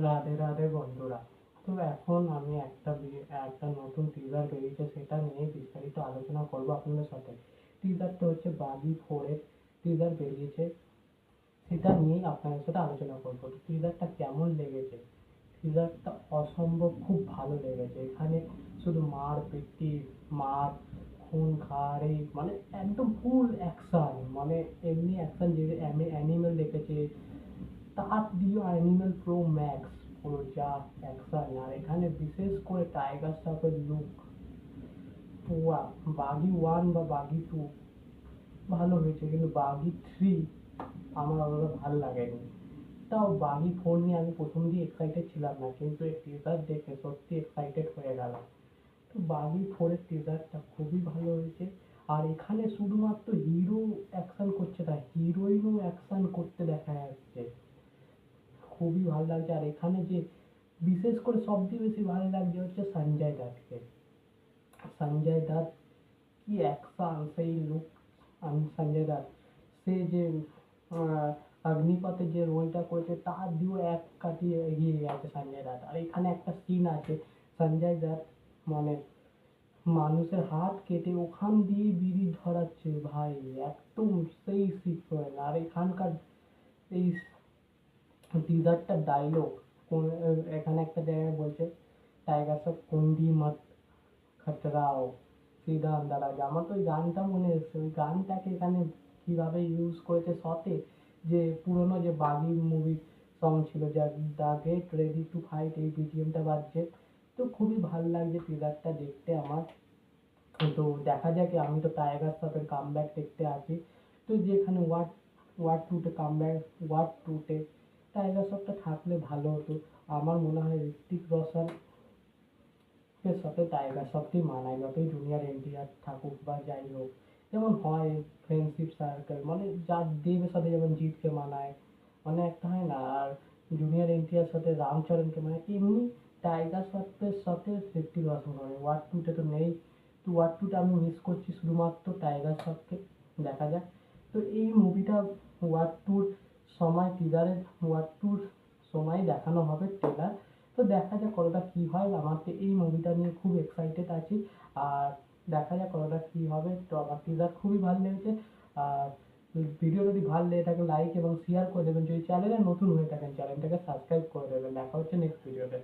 রাধে রাধে বন্ধুরা। তো এখন আমি একটা নতুন টিজার বেরিয়েছে, সেটা নিয়ে বিস্তারিত আলোচনা করব আপনাদের সাথে। টিজারটা হচ্ছে বাগি 4 এর টিজার বেরিয়েছে, সেটা নিয়েই আপনাদের সাথে আলোচনা করব। তো টিজারটা কেমন লেগেছে? টিজারটা অসম্ভব খুব ভালো লেগেছে। এখানে শুধু পিটি, মার, খুন খাওয়ারে, মানে একদম ফুল অ্যাকশন, মানে এমনি অ্যাকশন যে অ্যানিমেল দেখেছে তার দিয়ে অ্যানিমেল প্রো ম্যাক্স, পুরো যা অ্যাকশন। আর এখানে বিশেষ করে টাইগার শ্রফের লুক, পুয়া বাগি 1 বা বাগি 2 ভালো হয়েছে, কিন্তু বাগি 3 আমার অতটা ভালো লাগেনি। তাও বাগি 4 নিয়ে আমি প্রথম দিয়ে এক্সাইটেড ছিলাম না, কিন্তু এই টিজার দেখে সত্যি এক্সাইটেড হয়ে গেলাম। তো বাগি 4 এর টিজারটা খুবই ভালো হয়েছে। আর এখানে শুধুমাত্র হিরো অ্যাকশন করছে না, হিরোইনও অ্যাকশন করতে দেখা যাচ্ছে, খুবই ভালো লাগছে। আর এখানে যে বিশেষ করে সবচেয়ে বেশি ভালো লাগছে হচ্ছে সঞ্জয় দত্তকে। সঞ্জয় দত্ত কি অ্যাকশন, সেই লুক। সঞ্জয় দত্ত সে যে অগ্নিপথে যে রোলটা করেছে তার দিয়েও এক কাটিয়ে এগিয়ে গেছে সঞ্জয় দত্ত। আর এখানে একটা সিন আছে, সঞ্জয় দত্ত মানে মানুষের হাত কেটে ওখান দিয়ে বিড়ি ধরাচ্ছে, ভাই একদম সেই সিকোয়েন্স। আর এখানকার এই টিজারটার ডায়লগ, এখানে একটা জায়গায় বলছে টাইগার সব কুন্ডি মত খতরাও সিধা আন্দার আ যা। আমার তো ওই গানটা মনে এসছে, ওই গানটাকে এখানে কিভাবে ইউজ করেছে শতে, যে পুরোনো যে বাগি মুভির সং ছিল, যা the get ready to fight, এই বিজিএমটা বাজছে। তো খুবই ভালো লাগছে টিজারটা দেখতে আমার। তো দেখা যাক, আমি তো টাইগার শ্রফের কামব্যাক দেখতে আছি। তো যেখানে ওয়ার টুতে কামব্যাক, ওয়ার টুতে টাইগার শ্রফটা থাকলে ভালো হতো। আমার মনে হয় ঋত্বিক রোশন এর সাথে টাইগার শ্রফকেই মানায়, যতই জুনিয়র এনটিআর থাকুক বা যাই হোক। যেমন হয় ফ্রেন্ডশিপ সার্কেল, মানে যার দেবের সাথে যেমন জিৎকে মানায়, মানে একটা হয় না, আর জুনিয়র এনটিআর সাথে রামচরণকে মানে এমনি টাইগার শ্রফের সাথে ঋত্বিক রোশন মানে ওয়ার টুতে তো নেই। তো ওয়ার টুটা আমি মিস করছি শুধুমাত্র টাইগার শ্রফকে। দেখা যাক। তো এই মুভিটা ওয়ার টুর সময়, টিজারের ওয়ার টুর সময় দেখানো হবে ট্রেলার। তো দেখা যাক কতটা কি হয়। আমার তো এই মুভিটা নিয়ে খুব এক্সাইটেড আছি। আর দেখা যাক কতটা কি হবে। তো আমার টিজার খুবই ভালো লেগেছে। আর ভিডিও যদি ভালো লেগে থাকে লাইক এবং শেয়ার করে দেবেন। যদি চ্যানেলে নতুন হয়ে থাকেন চ্যানেলটাকে সাবস্ক্রাইব করে দেবেন। দেখা হচ্ছে নেক্সট ভিডিওতে।